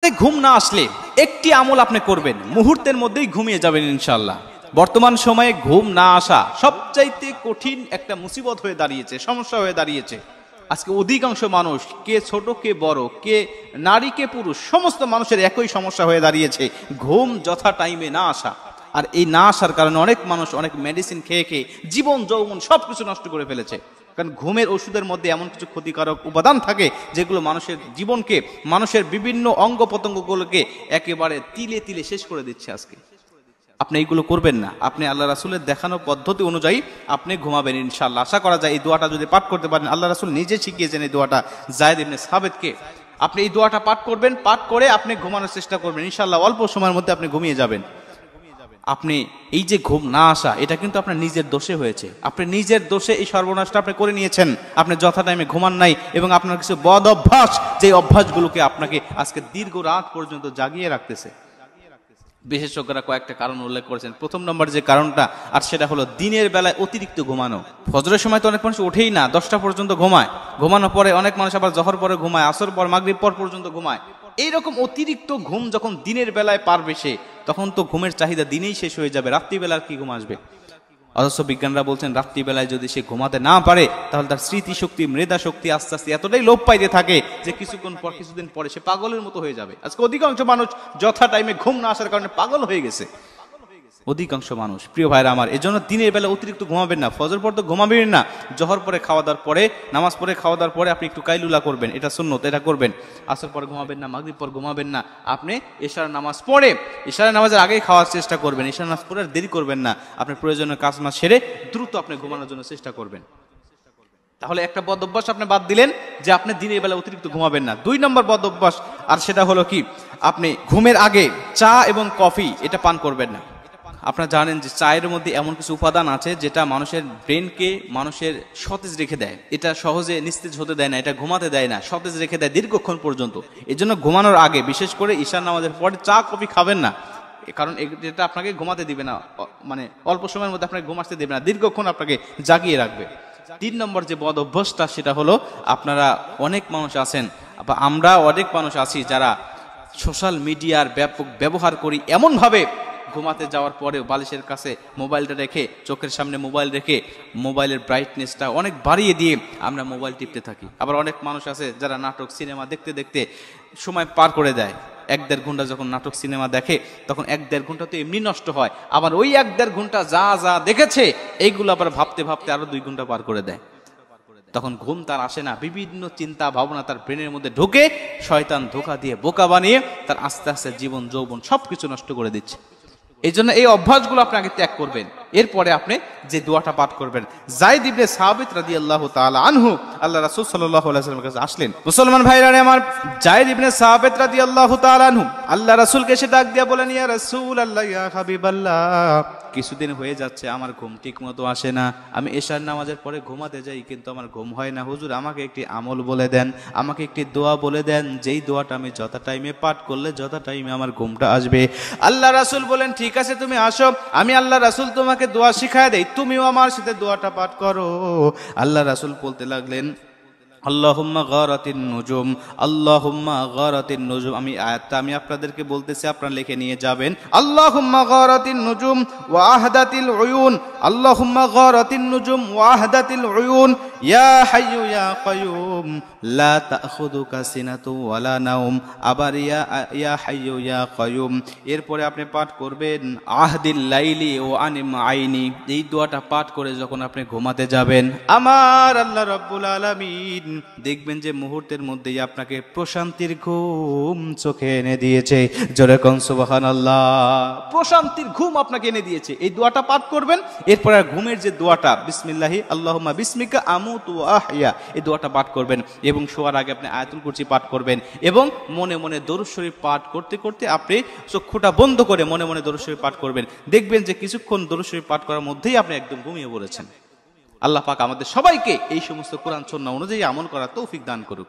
রাতে ঘুম না আসলে একটি আমল আপনি করবেন, মুহূর্তের মধ্যেই ঘুমিয়ে যাবেন ইনশাআল্লাহ। বর্তমান সময়ে ঘুম না আসা সবচাইতে কঠিন একটা মুসিবত হয়ে দাঁড়িয়েছে, সমস্যা হয়ে দাঁড়িয়েছে। আজকে অধিকাংশ মানুষ, কে ছোট কে বড়, কে নারী কে পুরুষ, সমস্ত মানুষের একই সমস্যা হয়ে দাঁড়িয়েছে, ঘুম যথা টাইমে না আসা। আর এই না আসার কারণে অনেক মানুষ অনেক মেডিসিন খেয়ে খেয়ে জীবন যৌবন সবকিছু নষ্ট করে ফেলেছে। কারণ ঘুমের ওষুধের মধ্যে এমন কিছু ক্ষতিকারক উপাদান থাকে যেগুলো মানুষের জীবনকে, মানুষের বিভিন্ন অঙ্গ প্রত্যঙ্গগুলোকে একেবারে তিলে তিলে শেষ করে দিচ্ছে। আজকে আপনি এইগুলো করবেন না, আপনি আল্লাহ রাসূলের দেখানো পদ্ধতি অনুযায়ী আপনি ঘুমাবেন ইনশাআল্লাহ। আশা করা যায় এই দোয়াটা যদি পাঠ করতে পারেন, আল্লাহ রাসূল নিজে শিখিয়েছেন এই দোয়াটা যায়েদ ইবনে সাবিতকে। আপনি এই দোয়াটা পাঠ করবেন, পাঠ করে আপনি ঘুমানোর চেষ্টা করবেন, ইনশাআল্লাহ অল্প সময়ের মধ্যে আপনি ঘুমিয়ে যাবেন। আপনি এই যে ঘুম না আসা, এটা কিন্তু আপনার নিজের দোষে হয়েছে, আপনি নিজের দোষে এই সর্বনাশটা আপনি করে নিয়েছেন। আপনি যথা টাইমে ঘুমান নাই এবং আপনার কিছু বদ অভ্যাস, যে অভ্যাসগুলোকে আপনাকে আজকে দীর্ঘ রাত পর্যন্ত জাগিয়ে রাখতেছে। বিশেষজ্ঞরা কয়েকটা কারণ উল্লেখ করেছেন। প্রথম নম্বর যে কারণটা, আর সেটা হলো দিনের বেলায় অতিরিক্ত ঘুমানো। ফজরের সময় তো অনেক মানুষ ওঠেই না, 10টা পর্যন্ত ঘুমায়, ঘুমানোর পরে অনেক মানুষ আবার জহর পরে ঘুমায়, আসর পর মাগরিব পর পর্যন্ত ঘুমায়। এইরকম অতিরিক্ত ঘুম যখন দিনের বেলায় পারবে সে, তখন তো ঘুমের চাহিদা দিনেই শেষ হয়ে যাবে, রাত্রিবেলার কি ঘুম আসবে? অথচ বিজ্ঞানরা বলছেন রাত্রিবেলায় যদি সে ঘুমাতে না পারে তাহলে তার স্মৃতিশক্তি, মেধা শক্তি আস্তে আস্তে এতটাই লোপ পাইতে থাকে যে কিছুদিন পরে সে পাগলের মতো হয়ে যাবে। আজকে অধিকাংশ মানুষ যথা টাইমে ঘুম না আসার কারণে পাগল হয়ে গেছে, অধিকাংশ মানুষ। প্রিয় ভাইরা আমার, এজন্য দিনের বেলা অতিরিক্ত ঘুমাবেন না। ফজর পর তো ঘুমাবেন না, জহর পরে খাওয়া দাওয়ার পরে, নামাজ পড়ে খাওয়া দাওয়ার পরে আপনি একটু কাইলুলা করবেন, এটা সুন্নত, এটা করবেন। আসর পরে ঘুমাবেন না, মাগরিব পর ঘুমাবেন না, আপনি এশার নামাজ পড়ে, এশার নামাজের আগেই খাওয়ার চেষ্টা করবেন। এশার নামাজ পড়ে আর দেরি করবেন না, আপনি প্রয়োজনীয় কাজ না সেরে দ্রুত আপনি ঘুমানোর জন্য চেষ্টা করবেন। তাহলে একটা বদ অভ্যাস আপনি বাদ দিলেন যে আপনি দিনের বেলা অতিরিক্ত ঘুমাবেন না। 2 নম্বর বদ অভ্যাস, আর সেটা হলো কি, আপনি ঘুমের আগে চা এবং কফি এটা পান করবেন না। আপনারা জানেন যে চায়ের মধ্যে এমন কিছু উপাদান আছে যেটা মানুষের ব্রেনকে, মানুষের সতেজ রেখে দেয়, এটা সহজে নিস্তেজ হতে দেয় না, এটা ঘুমাতে দেয় না, সতেজ রেখে দেয় দীর্ঘক্ষণ পর্যন্ত। এই জন্য ঘুমানোর আগে, বিশেষ করে ঈশার নামাজের পরে চা কফি খাবেন না, কারণ এটা আপনাকে ঘুমাতে দিবে না, মানে অল্প সময়ের মধ্যে আপনাকে ঘুমাতে দেবে না, দীর্ঘক্ষণ আপনাকে জাগিয়ে রাখবে। 3 নম্বর যে বদ অভ্যাসটা, সেটা হলো আপনারা অনেক মানুষ আছেন বা আমরা অনেক মানুষ আছি যারা সোশ্যাল মিডিয়ার ব্যাপক ব্যবহার করি, এমনভাবে ঘুমাতে যাওয়ার পরেও বালিশের কাছে মোবাইলটা রেখে, চোখের সামনে মোবাইল রেখে, মোবাইলের ব্রাইটনেসটা অনেক বাড়িয়ে দিয়ে আমরা মোবাইল টিপতে থাকি। আবার অনেক মানুষ আছে যারা নাটক সিনেমা দেখতে দেখতে সময় পার করে দেয়। 1-1.5 ঘন্টা যখন নাটক সিনেমা দেখে তখন 1-1.5 ঘন্টা তো এমনি নষ্ট হয়, আবার ওই 1-1.5 ঘন্টা যা যা দেখেছে এইগুলো আবার ভাবতে ভাবতে আরো 2 ঘন্টা পার করে দেয়। তখন ঘুম তার আসে না, বিভিন্ন চিন্তা ভাবনা তার ব্রেনের মধ্যে ঢুকে শয়তান ধোঁকা দিয়ে বোকা বানিয়ে তার আস্তে আস্তে জীবন যৌবন সবকিছু নষ্ট করে দিচ্ছে। এই জন্য এই অভ্যাসগুলো আপনি আগে ত্যাগ করবেন, এরপরে আপনি যে দোয়াটা পাঠ করবেন। যায়েদ ইবনে সাবিত রাদিয়াল্লাহু তাআলা আনহু আল্লাহ রাসূল সাল্লাল্লাহু আলাইহি ওয়াসাল্লামের কাছে আসলেন। মুসলমান ভাইরা আমার, যায়েদ ইবনে সাবিত রাদিয়াল্লাহু তাআলা আনহু আল্লাহ রাসূলকে এসে ডাক দিয়া বলেন, ইয়া রাসূলুল্লাহ, ইয়া হাবিবাল্লাহ, কিছুদিন হয়ে যাচ্ছে আমার ঘুম ঠিক মতো আসে না, আমি এশার নামাজের পরে ঘুমাতে যাই কিন্তু আমার ঘুম হয় না। হুজুর, আমাকে একটি আমল বলে দেন, আমাকে একটি দোয়া বলে দেন, যেই দোয়াটা আমি যথা টাইমে পাঠ করলে যথা টাইমে আমার ঘুমটা আসবে। আল্লাহ রাসূল বলেন, ঠিক আছে তুমি আসো, আমি আল্লাহ রাসূল তোমাকে দোয়া শিখায় দেই, তুমিও আমার সাথে দোয়াটা পাঠ করো। আল্লাহ রাসূল বলতে লাগলেন, আল্লাহুম্মা গারাতিন নুজুম, আল্লাহুম্মা গারাতিন নুজুম। আমি আয়াতটা আমি আপনাদেরকে বলতেছি, আপনারা লিখে নিয়ে যাবেন। আল্লাহুম্মা গারাতিন নুজুম ওয়া আহদাতিল উয়ুন, আল্লাহুম্মা গারাতিন নুজুম ওয়া আহদাতিল উয়ুন, ইয়া হাইয়ু ইয়া কাইয়ুম লা তাখুযুকা সিনাতু ওয়ালা নাওম। আবার ইয়া হাইয়ু ইয়া কাইয়ুম। এরপরে আপনি পাঠ করবেন আহদিল লাইলি ও আনিম আইনি। এই দোয়াটা পাঠ করে যখন আপনি ঘুমাতে যাবেন, আমার আল্লাহ রাব্বুল আলামিন দেখবেন যে মুহূর্তের মধ্যেই আপনাকে প্রশান্তির ঘুম চোখে এনে দিয়েছে। জোরে কোন সুবহানাল্লাহ। প্রশান্তির ঘুম আপনাকে এনে দিয়েছে। এই দোয়াটা পাঠ করবেন, এরপর আর ঘুমের যে দোয়াটা, বিসমিল্লাহি আল্লাহুম্মা বিসমিকা আমুতু ওয়া আহইয়া, এই দোয়াটা পাঠ করবেন এবং শোয়ার আগে আপনি আয়াতুল কুরসি পাঠ করবেন এবং মনে মনে দরুদ শরীফ পাঠ করতে করতে আপনি চক্ষুটা বন্ধ করে মনে মনে দরুদ শরীফ পাঠ করবেন। দেখবেন যে কিছুক্ষণ দরুদ শরীফ পাঠ করার মধ্যেই আপনি একদম ঘুমিয়ে পড়েছেন। আল্লাহ পাক আমাদের সবাইকে এই সমস্ত কোরআন সুন্নাহ অনুযায়ী আমল করার তৌফিক দান করুক।